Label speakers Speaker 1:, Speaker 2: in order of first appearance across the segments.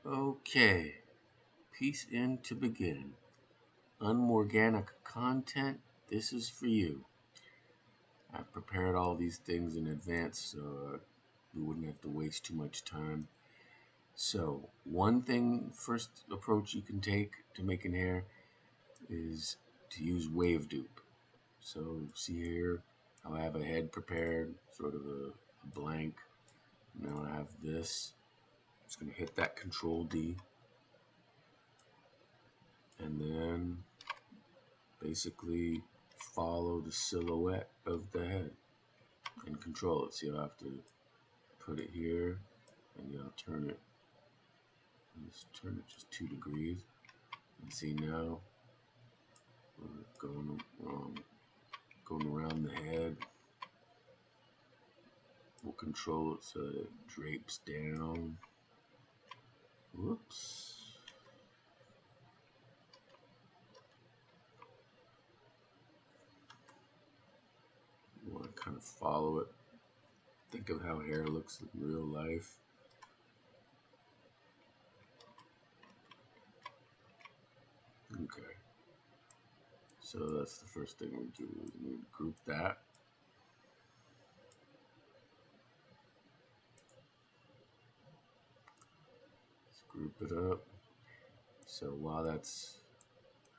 Speaker 1: Okay, piece in to begin. UnMorganic content, this is for you. I prepared all these things in advance so we wouldn't have to waste too much time. So, one thing, first approach you can take to making hair is to use wave dupe. So, see here, I have a head prepared, sort of a blank. Now I have this. I'm just going to hit that Control D. And then basically follow the silhouette of the head and control it. So you'll have to put it here and you'll turn it, just turn it just 2 degrees. And see now we're going around the head. We'll control it so that it drapes down. Whoops. You want to kind of follow it. Think of how hair looks in real life. Okay. So that's the first thing we do. We group that. Let's group it up. So while that's,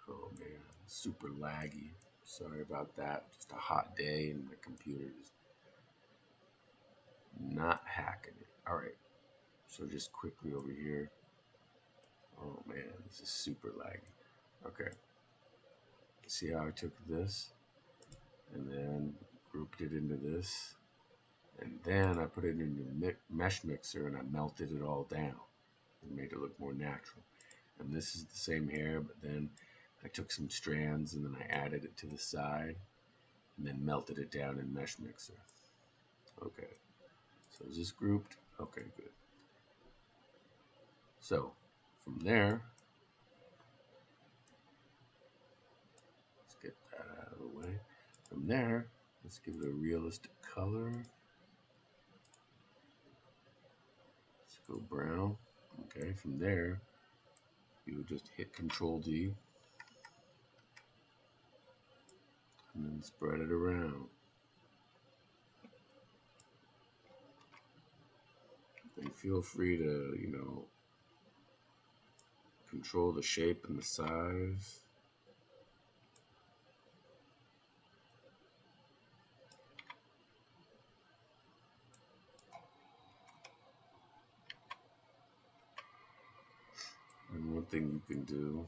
Speaker 1: oh man, super laggy. Sorry about that. Just a hot day and my computer's not hacking it. All right. So just quickly over here. Oh man, this is super laggy. Okay. See how I took this and then grouped it into this. And then I put it in the mesh mixer and I melted it all down. It made it look more natural. And this is the same hair, but then I took some strands and then I added it to the side and then melted it down in mesh mixer. Okay, so is this grouped? Okay, good. So from there, let's get that out of the way. From there, let's give it a realistic color. Let's go brown. Okay, from there, you would just hit Control D and then spread it around. And feel free to, control the shape and the size. And one thing you can do,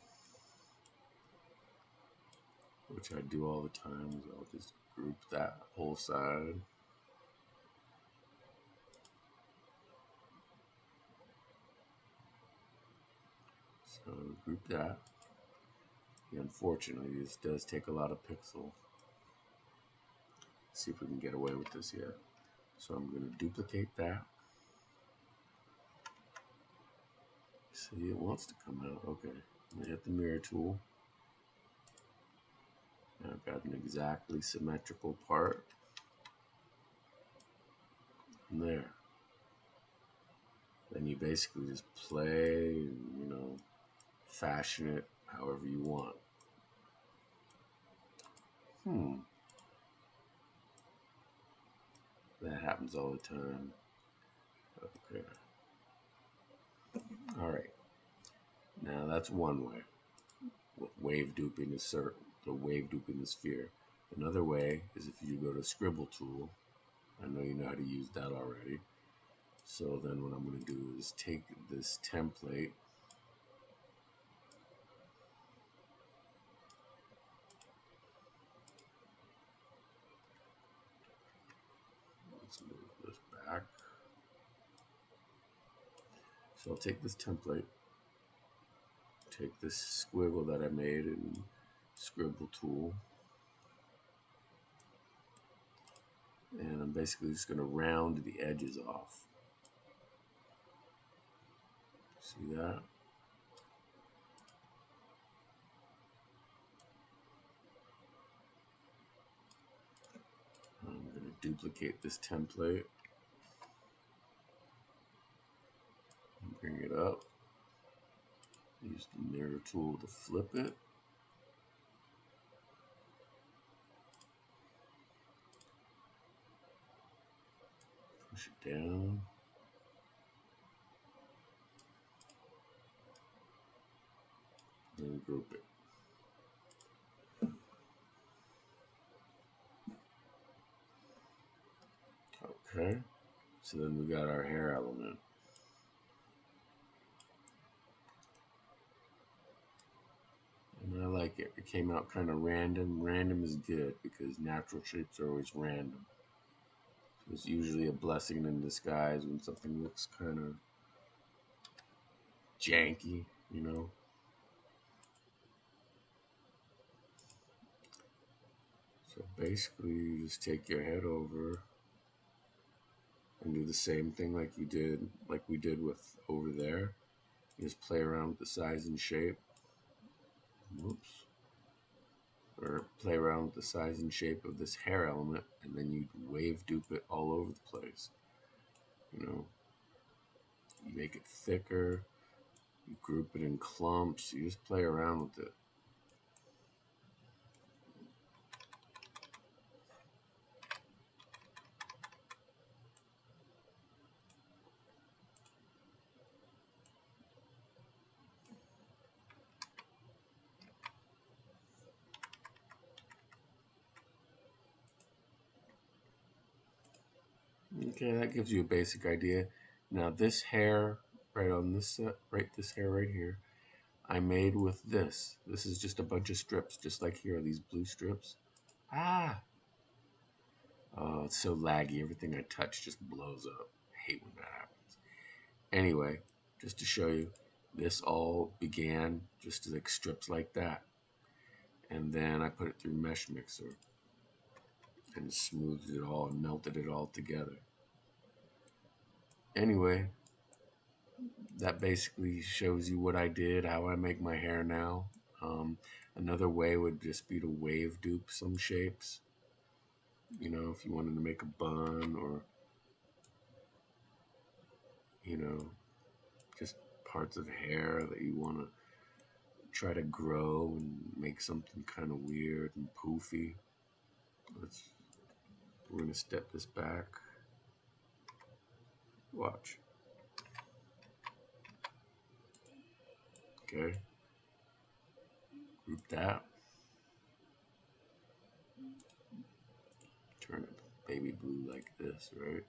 Speaker 1: which I do all the time, is I'll just group that whole side. So group that. Unfortunately, this does take a lot of pixels. See if we can get away with this yet. So I'm going to duplicate that. See, it wants to come out. Okay, I'm going to hit the mirror tool. Now I've got an exactly symmetrical part. And there. Then you basically just play, fashion it however you want. That happens all the time. Okay. All right. Now that's one way. Wave duping the wave duping the sphere. Another way is if you go to Scribble tool. I know you know how to use that already. So then what I'm going to do is take this template. Let's move this back. So I'll take this template, take this squiggle that I made in Scribble tool, and I'm basically just going to round the edges off. See that? I'm going to duplicate this template, bring it up, Use the mirror tool to flip it. Push it down. And group it. Okay. So then we got our hair element. And I like it. It came out kind of random. Random is good because natural shapes are always random. So it's usually a blessing in disguise when something looks kind of janky, you know. So basically, you just take your head over and do the same thing like we did with over there. You just play around with the size and shape. Whoops. Or play around with the size and shape of this hair element, and then you wave dupe it all over the place. You know, you make it thicker, you group it in clumps, you just play around with it. Okay, that gives you a basic idea. Now this hair, right on this set, this hair right here, I made with this. This is just a bunch of strips, just like here are these blue strips. Ah! Oh, it's so laggy. Everything I touch just blows up. I hate when that happens. Anyway, just to show you, this all began just like strips like that. And then I put it through Mesh Mixer and smoothed it all and melted it all together. Anyway, that basically shows you what I did, how I make my hair now. Another way would just be to wave dupe some shapes. You know, if you wanted to make a bun or, you know, just parts of hair that you want to try to grow and make something kind of weird and poofy. We're going to step this back. Watch. Okay. Group that. Turn it baby blue like this, right?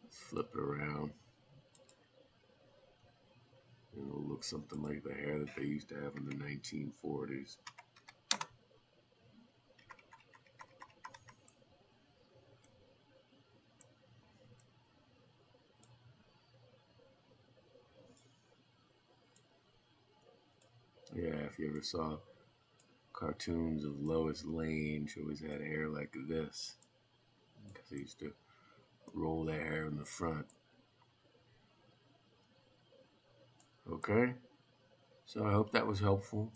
Speaker 1: Flip it around. And it'll look something like the hair that they used to have in the 1940s. Yeah, if you ever saw cartoons of Lois Lane, she always had hair like this. Because they used to roll their hair in the front. Okay? So I hope that was helpful.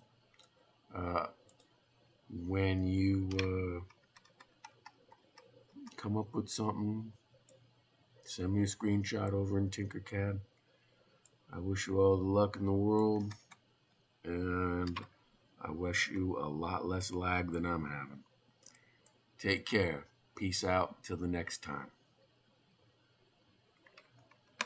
Speaker 1: When you come up with something, send me a screenshot over in Tinkercad. I wish you all the luck in the world, and I wish you a lot less lag than I'm having. Take care. Peace out. Till the next time.